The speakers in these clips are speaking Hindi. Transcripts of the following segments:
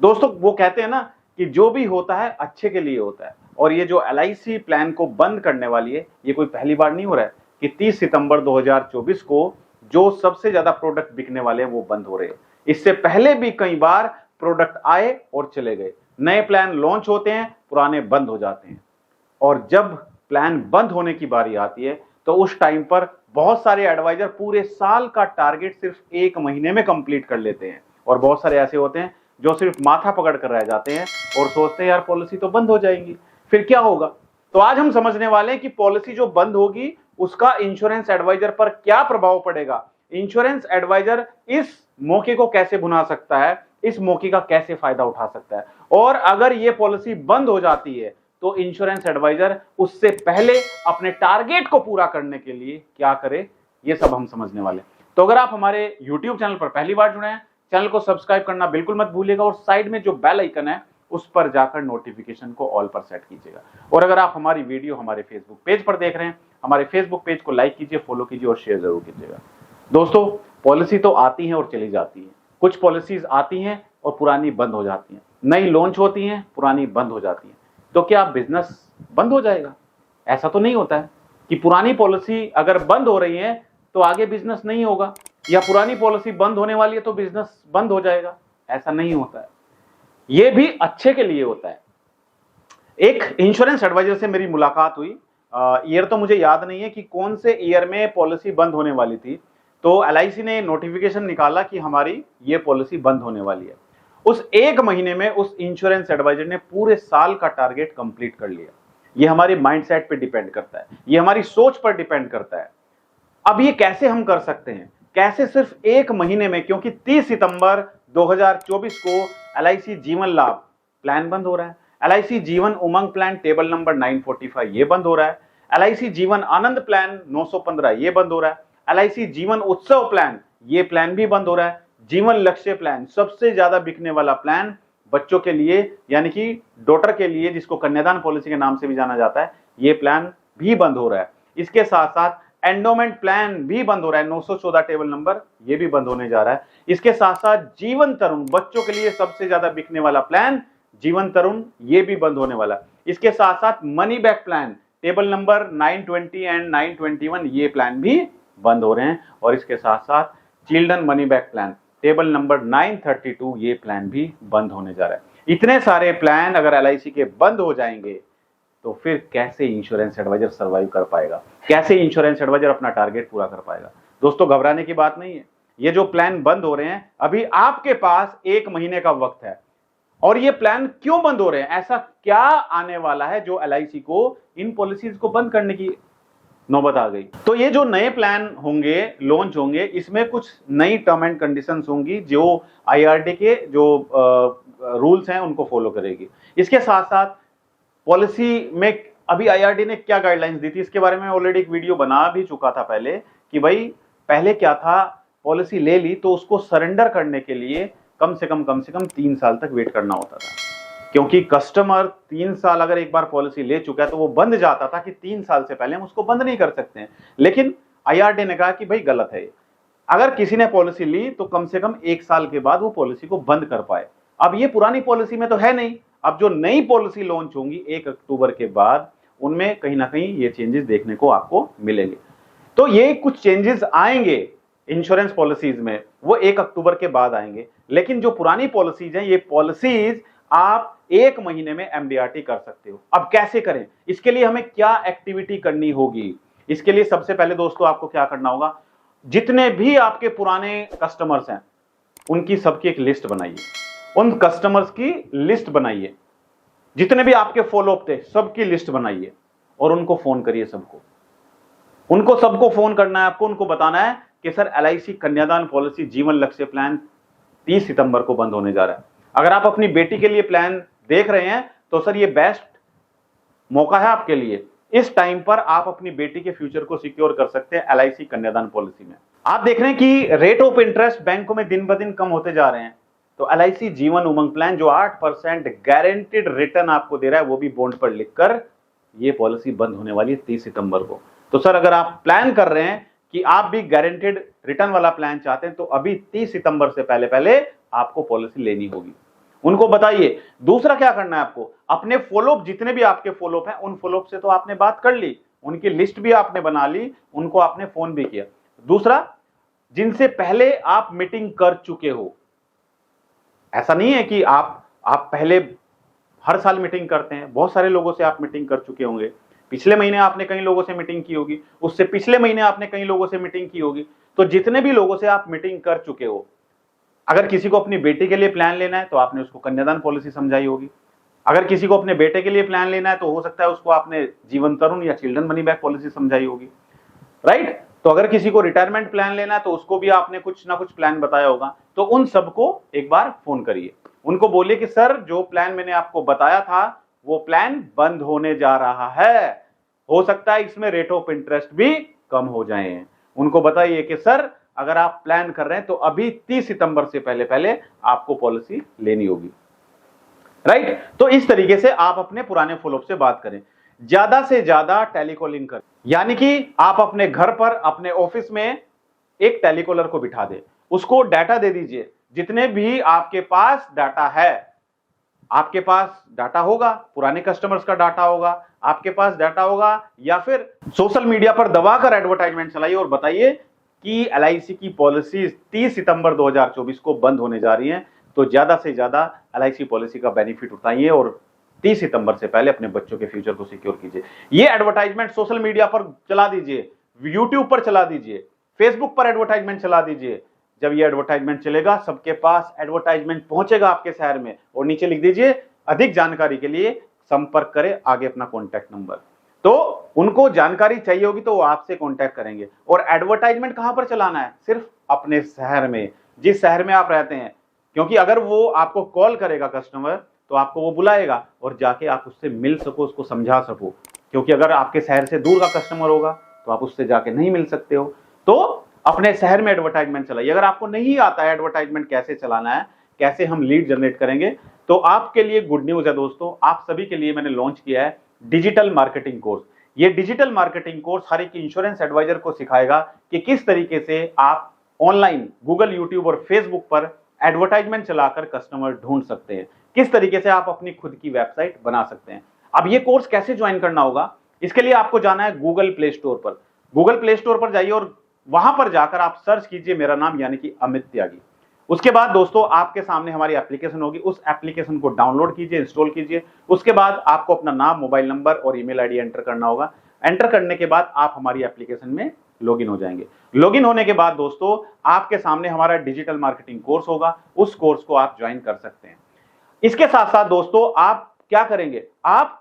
दोस्तों वो कहते हैं ना कि जो भी होता है अच्छे के लिए होता है, और ये जो LIC प्लान को बंद करने वाली है, ये कोई पहली बार नहीं हो रहा है कि 30 सितंबर 2024 को जो सबसे ज्यादा प्रोडक्ट बिकने वाले हैं वो बंद हो रहे हैं। इससे पहले भी कई बार प्रोडक्ट आए और चले गए। नए प्लान लॉन्च होते हैं, पुराने बंद हो जाते हैं, और जब प्लान बंद होने की बारी आती है तो उस टाइम पर बहुत सारे एडवाइजर पूरे साल का टारगेट सिर्फ 1 महीने में कंप्लीट कर लेते हैं, और बहुत सारे ऐसे होते हैं जो सिर्फ माथा पकड़ कर रह जाते हैं और सोचते हैं यार पॉलिसी तो बंद हो जाएगी, फिर क्या होगा। तो आज हम समझने वाले हैं कि पॉलिसी जो बंद होगी उसका इंश्योरेंस एडवाइजर पर क्या प्रभाव पड़ेगा, इंश्योरेंस एडवाइजर इस मौके को कैसे भुना सकता है, इस मौके का कैसे फायदा उठा सकता है, और अगर ये पॉलिसी बंद हो जाती है तो इंश्योरेंस एडवाइजर उससे पहले अपने टारगेट को पूरा करने के लिए क्या करे, ये सब हम समझने वाले। तो अगर आप हमारे YouTube चैनल पर पहली बार जुड़े हैं, चैनल को सब्सक्राइब करना बिल्कुल मत भूलिएगा, और साइड में जो बेल आइकन है उस पर जाकर नोटिफिकेशन को ऑल पर सेट कीजिएगा। और अगर आप हमारी वीडियो हमारे फेसबुक पेज पर देख रहे हैं, हमारे फेसबुक पेज को लाइक कीजिए, फॉलो कीजिए और शेयर जरूर कीजिएगा। दोस्तों पॉलिसी तो आती है और चली जाती है, कुछ पॉलिसीज आती हैं और पुरानी बंद हो जाती हैं, नई लॉन्च होती हैं, पुरानी बंद हो जाती हैं। तो क्या बिजनेस बंद हो जाएगा? ऐसा तो नहीं होता है कि पुरानी पॉलिसी अगर बंद हो रही है तो आगे बिजनेस नहीं होगा, या पुरानी पॉलिसी बंद होने वाली है तो बिजनेस बंद हो जाएगा। ऐसा नहीं होता है, यह भी अच्छे के लिए होता है। एक इंश्योरेंस एडवाइजर से मेरी मुलाकात हुई, ईयर तो मुझे याद नहीं है कि कौन से ईयर में पॉलिसी बंद होने वाली थी, तो LIC ने नोटिफिकेशन निकाला कि हमारी ये पॉलिसी बंद होने वाली है। उस 1 महीने में उस इंश्योरेंस एडवाइजर ने पूरे साल का टारगेट कंप्लीट कर लिया। ये हमारे माइंडसेट पे डिपेंड करता है, ये हमारी सोच पर डिपेंड करता है। अब ये कैसे हम कर सकते हैं, कैसे सिर्फ 1 महीने में, क्योंकि 30 सितंबर 2024 को LIC जीवन लाभ प्लान बंद हो रहा है, LIC Jeevan Umang plan table number 945 ये बंद हो रहा है, LIC जीवन आनंद प्लान 915 ये बंद हो रहा है, LIC जीवन उत्सव प्लान ये प्लान भी बंद हो रहा है, जीवन लक्ष्य प्लान सबसे ज्यादा बिकने वाला प्लान बच्चों के लिए यानी कि डॉटर के लिए, जिसको कन्यादान पॉलिसी के नाम से भी जाना जाता है, ये प्लान भी बंद हो रहा है। इसके साथ साथ एंडोमेंट प्लान भी बंद हो रहा है, 914 टेबल नंबर ये भी बंद होने जा रहा है। इसके साथ साथ जीवन तरुण बच्चों के लिए सबसे ज्यादा बिकने वाला प्लान जीवन तरुण ये भी बंद होने वाला। इसके साथ साथ money back plan table number 920 and 921 ये प्लान भी बंद हो रहे हैं, और इसके साथ साथ children money back plan table number 932 ये प्लान भी बंद होने जा रहा है। इतने सारे प्लान अगर LIC के बंद हो जाएंगे तो फिर कैसे इंश्योरेंस एडवाइजर सर्वाइव कर पाएगा, कैसे इंश्योरेंस एडवाइजर अपना टारगेट पूरा कर पाएगा। दोस्तों घबराने की बात नहीं है, ये जो प्लान बंद हो रहे हैं अभी आपके पास 1 महीने का वक्त है। और ये प्लान क्यों बंद हो रहे हैं, ऐसा क्या आने वाला है जो LIC को इन पॉलिसीज को बंद करने की नौबत आ गई। तो ये जो नए प्लान होंगे, लॉन्च होंगे, इसमें कुछ नई टर्म एंड कंडीशंस होंगी जो IRD के जो रूल्स हैं उनको फॉलो करेगी। इसके साथ साथ पॉलिसी में अभी IRD ने क्या गाइडलाइंस दी थी, इसके बारे में ऑलरेडी एक वीडियो बना भी चुका था पहले, कि भाई पहले क्या था, पॉलिसी ले ली तो उसको सरेंडर करने के लिए कम से कम 3 साल तक वेट करना होता था, क्योंकि कस्टमर 3 साल अगर एक बार पॉलिसी ले चुका है तो वो बंद जाता था कि 3 साल से पहले हम उसको बंद नहीं कर सकते हैं। लेकिन IRD ने कहा कि भाई गलत है, अगर किसी ने पॉलिसी ली तो कम से कम 1 साल के बाद वो पॉलिसी को बंद कर पाए। अब ये पुरानी पॉलिसी में तो है नहीं, अब जो नई पॉलिसी लॉन्च होंगी 1 अक्टूबर के बाद, उनमें कहीं ना कहीं ये चेंजेस देखने को आपको मिलेंगे। तो ये कुछ चेंजेस आएंगे इंश्योरेंस पॉलिसीज में, वो 1 अक्टूबर के बाद आएंगे। लेकिन जो पुरानी पॉलिसीज हैं, ये पॉलिसीज आप 1 महीने में MDRT कर सकते हो। अब कैसे करें, इसके लिए हमें क्या एक्टिविटी करनी होगी? इसके लिए सबसे पहले दोस्तों आपको क्या करना होगा, जितने भी आपके पुराने कस्टमर्स हैं उनकी सबकी एक लिस्ट बनाइए, उन कस्टमर्स की लिस्ट बनाइए, जितने भी आपके फॉलोअप थे सबकी लिस्ट बनाइए और उनको फोन करिए, उनको सबको फोन करना है आपको, उनको बताना है कि सर LIC कन्यादान पॉलिसी जीवन लक्ष्य प्लान 30 सितंबर को बंद होने जा रहा है। अगर आप अपनी बेटी के लिए प्लान देख रहे हैं तो सर ये बेस्ट मौका है आपके लिए, इस टाइम पर आप अपनी बेटी के फ्यूचर को सिक्योर कर सकते हैं LIC कन्यादान पॉलिसी में। आप देख रहे हैं कि रेट ऑफ इंटरेस्ट बैंकों में दिन ब दिन कम होते जा रहे हैं, तो LIC जीवन उमंग प्लान जो 8% गारंटेड रिटर्न आपको दे रहा है, वो भी बॉन्ड पर लिखकर ये पॉलिसी बंद होने वाली है 30 सितंबर को। तो सर अगर आप प्लान कर रहे हैं कि आप भी गारंटेड रिटर्न वाला प्लान चाहते हैं तो अभी 30 सितंबर से पहले आपको पॉलिसी लेनी होगी। उनको बताइए। दूसरा क्या करना है आपको, अपने फॉलोअप जितने भी आपके फॉलोअप हैं उन फॉलोअप से तो आपने बात कर ली, उनकी लिस्ट भी आपने बना ली, उनको आपने फोन भी किया। दूसरा, जिनसे पहले आप मीटिंग कर चुके हो, ऐसा नहीं है कि आप पहले हर साल मीटिंग करते हैं, बहुत सारे लोगों से आप मीटिंग कर चुके होंगे। पिछले महीने आपने कई लोगों से मीटिंग की होगी, उससे पिछले महीने आपने कई लोगों से मीटिंग की होगी। तो जितने भी लोगों से आप मीटिंग कर चुके हो, अगर किसी को अपनी बेटी के लिए प्लान लेना है तो आपने उसको कन्यादान पॉलिसी समझाई होगी। अगर किसी को अपने बेटे के लिए प्लान लेना है तो हो सकता है उसको आपने जीवन तरुण या चिल्ड्रन मनी बैक पॉलिसी समझाई होगी, राइट। तो अगर किसी को रिटायरमेंट प्लान लेना है तो उसको भी आपने कुछ ना कुछ प्लान बताया होगा। तो उन सबको एक बार फोन करिए, उनको बोलिए कि सर जो प्लान मैंने आपको बताया था वो प्लान बंद होने जा रहा है, हो सकता है इसमें रेट ऑफ इंटरेस्ट भी कम हो जाए। उनको बताइए कि सर अगर आप प्लान कर रहे हैं तो अभी 30 सितंबर से पहले पहले आपको पॉलिसी लेनी होगी, राइट। तो इस तरीके से आप अपने पुराने फॉलोअप से बात करें, ज्यादा से ज्यादा टेलीकॉलिंग करें, यानी कि आप अपने घर पर अपने ऑफिस में एक टेलीकॉलर को बिठा दें, उसको डाटा दे दीजिए। जितने भी आपके पास डाटा है, आपके पास डाटा होगा, पुराने कस्टमर्स का डाटा होगा, आपके पास डाटा होगा, या फिर सोशल मीडिया पर दबाकर एडवर्टाइजमेंट चलाइए और बताइए कि एलआईसी की पॉलिसी 30 सितंबर 2024 को बंद होने जा रही है। तो ज्यादा से ज्यादा एलआईसी पॉलिसी का बेनिफिट उठाइए और 30 सितंबर से पहले अपने बच्चों के फ्यूचर को सिक्योर कीजिए। ये एडवर्टाइजमेंट सोशल मीडिया पर चला दीजिए, यूट्यूब पर चला दीजिए, फेसबुक पर एडवर्टाइजमेंट चला दीजिए। जब ये एडवर्टाइजमेंट चलेगा, सबके पास एडवर्टाइजमेंट पहुंचेगा आपके शहर में, और नीचे लिख दीजिए अधिक जानकारी के लिए संपर्क करें, आगे अपना कॉन्टैक्ट नंबर। तो उनको जानकारी चाहिए होगी तो वो आपसे कॉन्टैक्ट करेंगे। और एडवर्टाइजमेंट कहां पर चलाना है, सिर्फ अपने शहर में, जिस शहर में आप रहते हैं। क्योंकि अगर वो आपको कॉल करेगा कस्टमर तो आपको वो बुलाएगा और जाके आप उससे मिल सको, उसको समझा सको। क्योंकि अगर आपके शहर से दूर का कस्टमर होगा तो आप उससे जाके नहीं मिल सकते हो। तो अपने शहर में एडवर्टाइजमेंट चलाइए। अगर आपको नहीं आता है एडवर्टाइजमेंट कैसे चलाना है, कैसे हम लीड जनरेट करेंगे, तो आपके लिए गुड न्यूज है दोस्तों, आप सभी के लिए मैंने लॉन्च किया है डिजिटल मार्केटिंग कोर्स। ये डिजिटल मार्केटिंग कोर्स हर एक इंश्योरेंस एडवाइजर को सिखाएगा कि किस तरीके से आप ऑनलाइन गूगल, यूट्यूब और फेसबुक पर एडवर्टाइजमेंट चलाकर कस्टमर ढूंढ सकते हैं, किस तरीके से आप अपनी खुद की वेबसाइट बना सकते हैं। अब ये कोर्स कैसे ज्वाइन करना होगा, इसके लिए आपको जाना है गूगल प्ले स्टोर पर। गूगल प्ले स्टोर पर जाइए और वहां पर जाकर आप सर्च कीजिए मेरा नाम, यानी कि अमित त्यागी। उसके बाद दोस्तों आपके सामने हमारी एप्लीकेशन होगी, उस एप्लीकेशन को डाउनलोड कीजिए, इंस्टॉल कीजिए। उसके बाद आपको अपना नाम, मोबाइल नंबर और ईमेल आईडी एंटर करना होगा। एंटर करने के बाद आप हमारी एप्लीकेशन में लॉगिन हो जाएंगे। लॉगिन होने के बाद दोस्तों आपके सामने हमारा डिजिटल मार्केटिंग कोर्स होगा, उस कोर्स को आप ज्वाइन कर सकते हैं। इसके साथ साथ दोस्तों आप क्या करेंगे, आप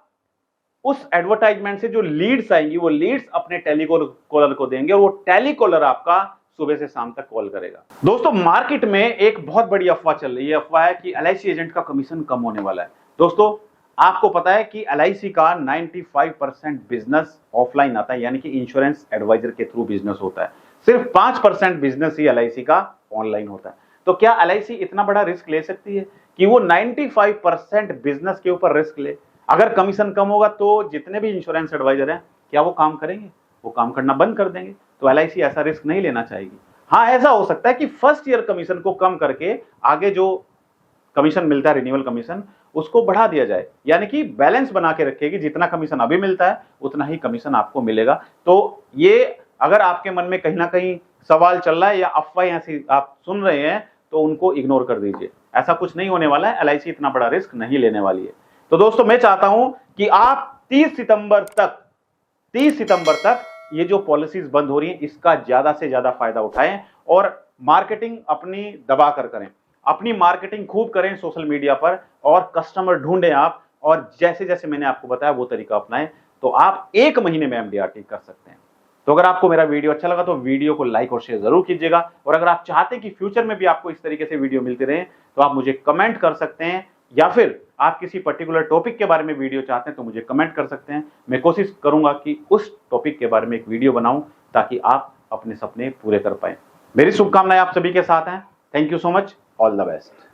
उस एडवर्टाइजमेंट से जो लीड्स आएंगी वो लीड्स अपने टेलीकॉलर को देंगे और वो टेलीकॉलर आपका सुबह से शाम तक कॉल करेगा। दोस्तों मार्केट में एक बहुत बड़ी अफवाह चल रही है, अफवाह है कि एलआईसी एजेंट का कमीशन कम होने वाला है। दोस्तों आपको पता है कि एलआईसी का 95% बिजनेस ऑफलाइन आता है, यानी कि इंश्योरेंस एडवाइजर के थ्रू बिजनेस होता है। सिर्फ 5% बिजनेस ही एलआईसी का ऑनलाइन होता है। तो क्या एलआईसी इतना बड़ा रिस्क ले सकती है कि वो 95% बिजनेस के ऊपर रिस्क ले? अगर कमीशन कम होगा तो जितने भी इंश्योरेंस एडवाइजर हैं क्या वो काम करेंगे? वो काम करना बंद कर देंगे। तो एलआईसी ऐसा रिस्क नहीं लेना चाहेगी। हाँ, ऐसा हो सकता है कि फर्स्ट ईयर कमीशन को कम करके आगे जो कमीशन मिलता है रिन्यूअल कमीशन उसको बढ़ा दिया जाए, यानी कि बैलेंस बना के रखेगी, जितना कमीशन अभी मिलता है उतना ही कमीशन आपको मिलेगा। तो ये अगर आपके मन में कहीं ना कहीं सवाल चल रहा है या अफवाह ऐसी आप सुन रहे हैं तो उनको इग्नोर कर दीजिए, ऐसा कुछ नहीं होने वाला है। एलआईसी इतना बड़ा रिस्क नहीं लेने वाली है। तो दोस्तों मैं चाहता हूं कि आप 30 सितंबर तक ये जो पॉलिसीज बंद हो रही हैं इसका ज्यादा से ज्यादा फायदा उठाएं और मार्केटिंग अपनी दबा कर करें, अपनी मार्केटिंग खूब करें सोशल मीडिया पर और कस्टमर ढूंढें आप। और जैसे जैसे मैंने आपको बताया वो तरीका अपनाएं तो आप 1 महीने में एमडीआरटी कर सकते हैं। तो अगर आपको मेरा वीडियो अच्छा लगा तो वीडियो को लाइक और शेयर जरूर कीजिएगा। और अगर आप चाहते हैं कि फ्यूचर में भी आपको इस तरीके से वीडियो मिलते रहे तो आप मुझे कमेंट कर सकते हैं, या फिर आप किसी पर्टिकुलर टॉपिक के बारे में वीडियो चाहते हैं तो मुझे कमेंट कर सकते हैं। मैं कोशिश करूंगा कि उस टॉपिक के बारे में एक वीडियो बनाऊं ताकि आप अपने सपने पूरे कर पाए। मेरी शुभकामनाएं आप सभी के साथ हैं। Thank you so much, all the best.